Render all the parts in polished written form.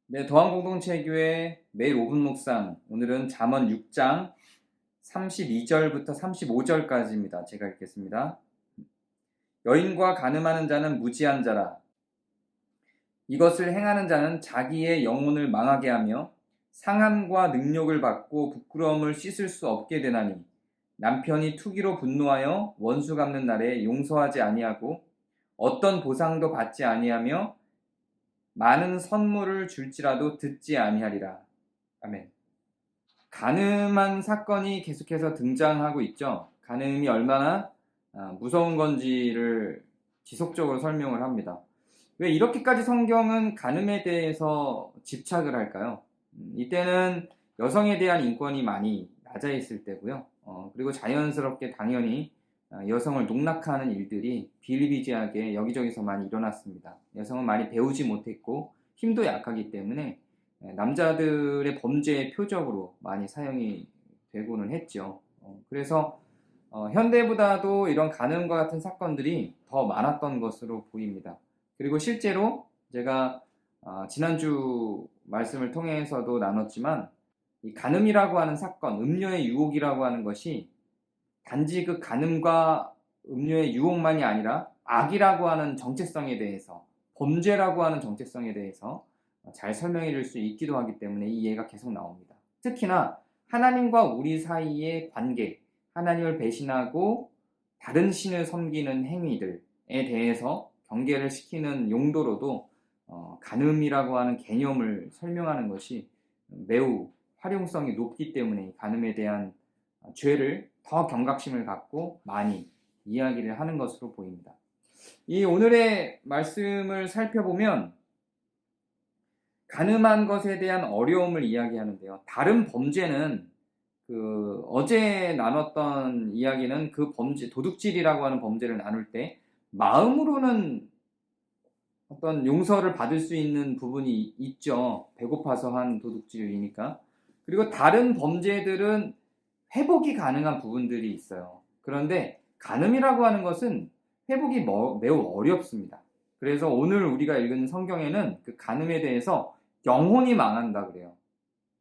네, 더한공동체교회 매일 5분 묵상. 오늘은 잠언 6장 32절부터 35절까지입니다. 제가 읽겠습니다. 여인과 간음하는 자는 무지한 자라. 이것을 행하는 자는 자기의 영혼을 망하게 하며 상함과 능욕을 받고 부끄러움을 씻을 수 없게 되나니, 남편이 투기로 분노하여 원수 갚는 날에 용서하지 아니하고 어떤 보상도 받지 아니하며 많은 선물을 줄지라도 듣지 아니하리라. 아멘. 간음한 사건이 계속해서 등장하고 있죠. 간음이 얼마나 무서운 건지를 지속적으로 설명을 합니다. 왜 이렇게까지 성경은 간음에 대해서 집착을 할까요? 이때는 여성에 대한 인권이 많이 낮아 있을 때고요. 그리고 자연스럽게 당연히 여성을 농락하는 일들이 비일비재하게 여기저기서 많이 일어났습니다. 여성은 많이 배우지 못했고 힘도 약하기 때문에 남자들의 범죄의 표적으로 많이 사용이 되고는 했죠. 그래서 현대보다도 이런 간음과 같은 사건들이 더 많았던 것으로 보입니다. 그리고 실제로 제가 지난주 말씀을 통해서도 나눴지만, 이 간음이라고 하는 사건, 음료의 유혹이라고 하는 것이 단지 그 간음과 음료의 유혹만이 아니라 악이라고 하는 정체성에 대해서, 범죄라고 하는 정체성에 대해서 잘 설명해 줄 수 있기도 하기 때문에 이 예가 계속 나옵니다. 특히나 하나님과 우리 사이의 관계, 하나님을 배신하고 다른 신을 섬기는 행위들에 대해서 경계를 시키는 용도로도 간음이라고 하는 개념을 설명하는 것이 매우 활용성이 높기 때문에 간음에 대한 죄를 더 경각심을 갖고 많이 이야기를 하는 것으로 보입니다. 이 오늘의 말씀을 살펴보면 간음한 것에 대한 어려움을 이야기하는데요. 다른 범죄는 어제 나눴던 이야기는 그 범죄, 도둑질이라고 하는 범죄를 나눌 때 마음으로는 어떤 용서를 받을 수 있는 부분이 있죠. 배고파서 한 도둑질이니까. 그리고 다른 범죄들은 회복이 가능한 부분들이 있어요. 그런데 간음이라고 하는 것은 회복이 매우 어렵습니다. 그래서 오늘 우리가 읽은 성경에는 그 간음에 대해서 영혼이 망한다 그래요.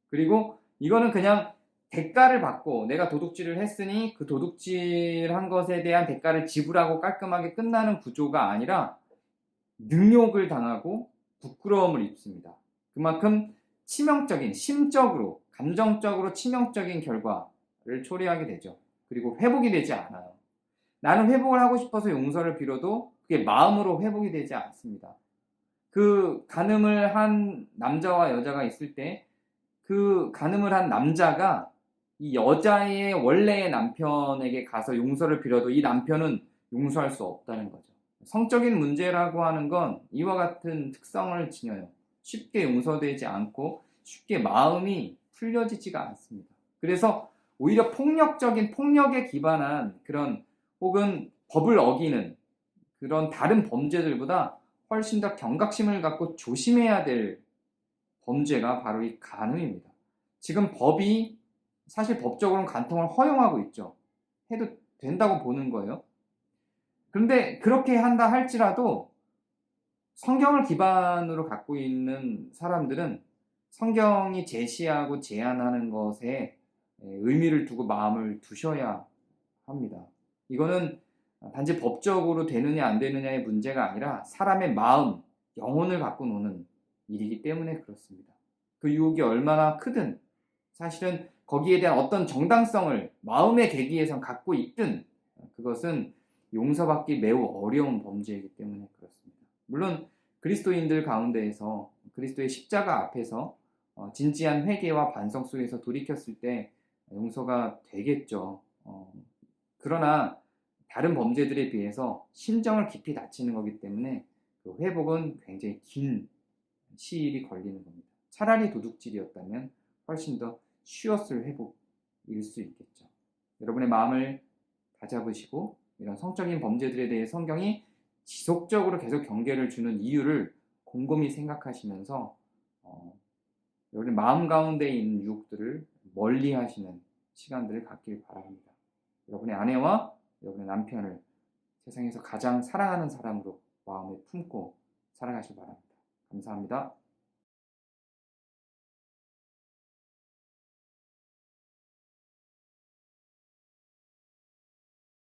그리고 이거는 그냥 대가를 받고 내가 도둑질을 했으니 그 도둑질한 것에 대한 대가를 지불하고 깔끔하게 끝나는 구조가 아니라 능욕을 당하고 부끄러움을 입습니다. 그만큼 치명적인, 심적으로, 감정적으로 치명적인 결과를 초래하게 되죠. 그리고 회복이 되지 않아요. 나는 회복을 하고 싶어서 용서를 빌어도 그게 마음으로 회복이 되지 않습니다. 그 간음을 한 남자와 여자가 있을 때 그 간음을 한 남자가 이 여자의 원래의 남편에게 가서 용서를 빌어도 이 남편은 용서할 수 없다는 거죠. 성적인 문제라고 하는 건 이와 같은 특성을 지녀요. 쉽게 용서되지 않고 쉽게 마음이 풀려지지가 않습니다. 그래서 오히려 폭력적인 폭력에 기반한 그런 혹은 법을 어기는 그런 다른 범죄들보다 훨씬 더 경각심을 갖고 조심해야 될 범죄가 바로 이 간음입니다. 지금 법이 사실 법적으로는 간통을 허용하고 있죠. 해도 된다고 보는 거예요. 그런데 그렇게 한다 할지라도 성경을 기반으로 갖고 있는 사람들은 성경이 제시하고 제안하는 것에 의미를 두고 마음을 두셔야 합니다. 이거는 단지 법적으로 되느냐 안 되느냐의 문제가 아니라 사람의 마음, 영혼을 갖고 노는 일이기 때문에 그렇습니다. 그 유혹이 얼마나 크든 사실은 거기에 대한 어떤 정당성을 마음의 계기에선 갖고 있든 그것은 용서받기 매우 어려운 범죄이기 때문에 그렇습니다. 물론 그리스도인들 가운데에서 그리스도의 십자가 앞에서 진지한 회개와 반성 속에서 돌이켰을 때 용서가 되겠죠. 그러나 다른 범죄들에 비해서 심정을 깊이 다치는 거기 때문에 그 회복은 굉장히 긴 시일이 걸리는 겁니다. 차라리 도둑질이었다면 훨씬 더 쉬웠을 회복일 수 있겠죠. 여러분의 마음을 다잡으시고 이런 성적인 범죄들에 대해 성경이 지속적으로 계속 경계를 주는 이유를 곰곰이 생각하시면서 여러분의 마음 가운데 있는 유혹들을 멀리 하시는 시간들을 갖길 바랍니다. 여러분의 아내와 여러분의 남편을 세상에서 가장 사랑하는 사람으로 마음에 품고 살아가시기 바랍니다. 감사합니다.